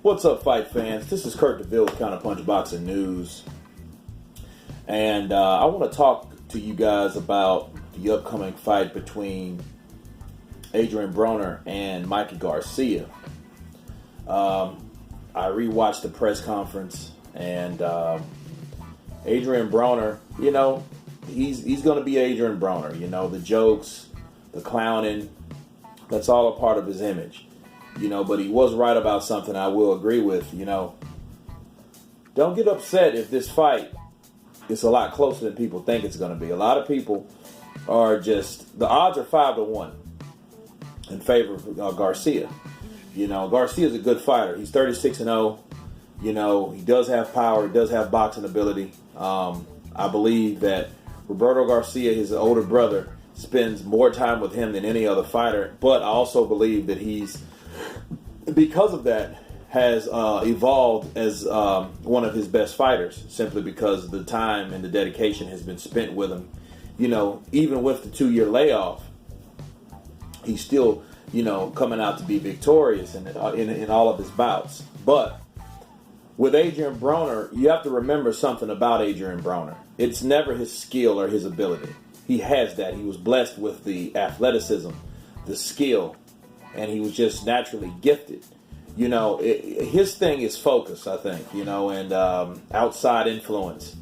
What's up, fight fans? This is Kurt DeVille with Counterpunch Boxing News. And I want to talk to you guys about the upcoming fight between Adrian Broner and Mikey García. I rewatched the press conference, and Adrian Broner, you know, he's going to be Adrian Broner. You know, the jokes, the clowning, that's all a part of his image. You know, but he was right about something I will agree with. You know, don't get upset if this fight is a lot closer than people think it's going to be. A lot of people are just, the odds are 5-1 in favor of Garcia. You know, Garcia is a good fighter. He's 36-0. You know, he does have power. He does have boxing ability. I believe that Roberto Garcia, his older brother, spends more time with him than any other fighter. But I also believe that he's, because of that, has evolved as one of his best fighters, simply because the time and the dedication has been spent with him. You know, even with the 2-year layoff, he's still, you know, coming out to be victorious in all of his bouts. But with Adrian Broner, you have to remember something about Adrian Broner. It's never his skill or his ability. He has that. He was blessed with the athleticism, the skill, and he was just naturally gifted. You know, his thing is focus, I think, you know, and outside influence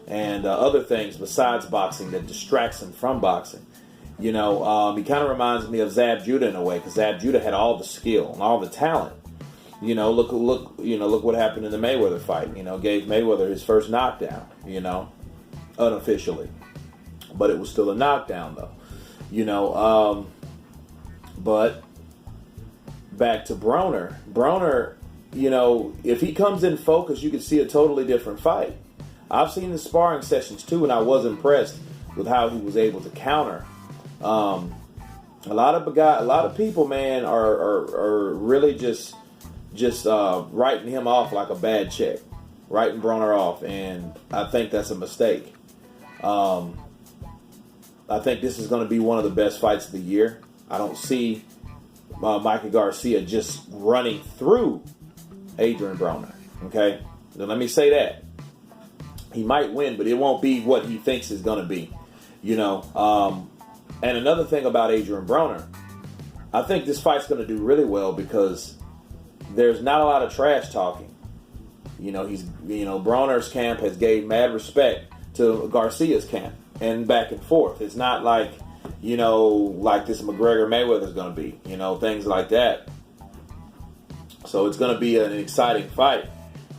and other things besides boxing that distracts him from boxing. You know, he kind of reminds me of Zab Judah in a way, because Zab Judah had all the skill and all the talent. You know, look what happened in the Mayweather fight. You know, gave Mayweather his first knockdown, you know, unofficially. But it was still a knockdown, though. You know, but back to Broner. Broner, you know, if he comes in focus, you can see a totally different fight. I've seen the sparring sessions too, and I was impressed with how he was able to counter. A lot of people, man, are really just writing him off like a bad check, writing Broner off, and I think that's a mistake. I think this is going to be one of the best fights of the year. I don't see Mikey Garcia just running through Adrian Broner. Okay, now let me say that he might win, but it won't be what he thinks is going to be. You know, and another thing about Adrian Broner, I think this fight's going to do really well because there's not a lot of trash talking. You know, Broner's camp has gave mad respect to Garcia's camp and back and forth. It's not like, you know, like this McGregor Mayweather's going to be, you know, things like that. So it's going to be an exciting fight,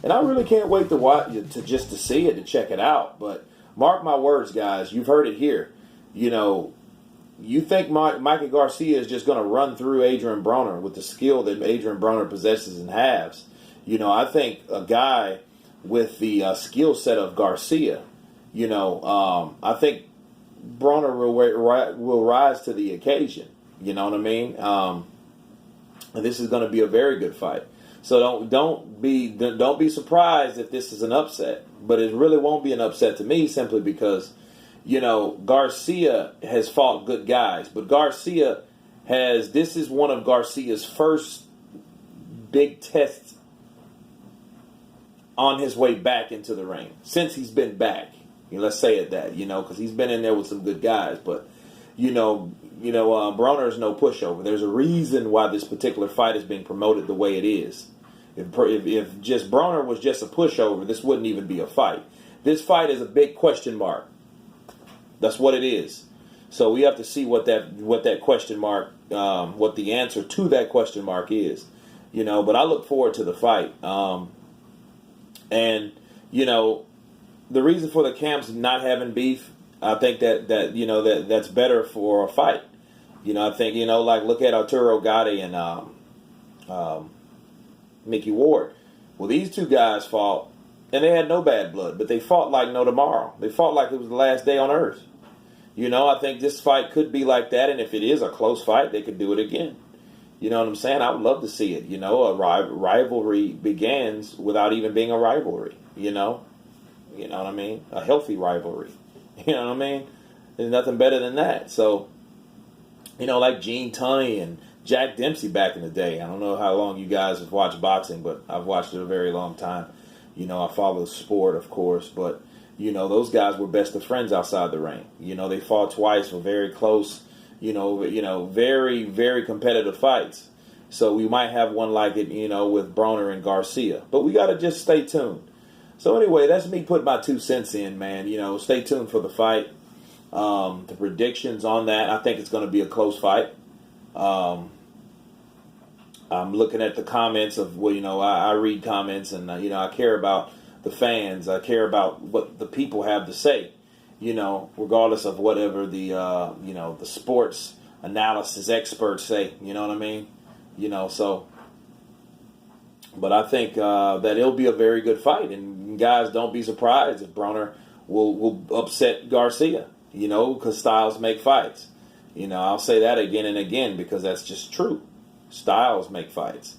and I really can't wait to watch to see it, to check it out. But mark my words, guys, you've heard it here. You know, you think Mikey Garcia is just going to run through Adrian Broner with the skill that Adrian Broner possesses and has. You know, I think a guy with the skill set of Garcia, you know, I think Broner will rise to the occasion. You know what I mean? And this is going to be a very good fight. So don't be surprised if this is an upset. But it really won't be an upset to me, simply because, you know, Garcia has fought good guys, but this is one of Garcia's first big tests on his way back into the ring since he's been back. You know, let's say it that, you know, because he's been in there with some good guys, but Broner is no pushover. There's a reason why this particular fight is being promoted the way it is. If just Broner was just a pushover, this wouldn't even be a fight. This fight is a big question mark. That's what it is. So we have to see what that question mark, what the answer to that question mark is. You know, but I look forward to the fight. And you know, the reason for the camps not having beef, I think that's better for a fight. You know, I think, you know, like look at Arturo Gatti and Mickey Ward. Well, these two guys fought, and they had no bad blood, but they fought like no tomorrow. They fought like it was the last day on earth. You know, I think this fight could be like that, and if it is a close fight, they could do it again. You know what I'm saying? I would love to see it. You know, a rivalry begins without even being a rivalry. You know what I mean? A healthy rivalry. You know what I mean? There's nothing better than that. So, you know, like Gene Tunney and Jack Dempsey back in the day. I don't know how long you guys have watched boxing, but I've watched it a very long time. I follow the sport, of course, but those guys were best of friends outside the ring. They fought twice, were very close. Very, very competitive fights. So we might have one like it, with Broner and Garcia. But we got to just stay tuned. So anyway, that's me putting my 2 cents in, man. Stay tuned for the fight. The predictions on that, I think it's going to be a close fight. I'm looking at the comments of, I read comments and, I care about the fans. I care about what the people have to say, regardless of whatever the sports analysis experts say, you know what I mean? So, but I think that it'll be a very good fight. And guys, don't be surprised if Broner will upset Garcia, because styles make fights. I'll say that again and again because that's just true. Styles make fights.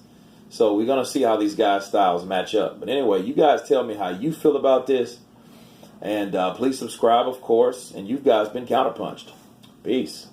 So we're going to see how these guys' styles match up. But anyway, you guys tell me how you feel about this. And please subscribe, of course. And you guys been counterpunched. Peace.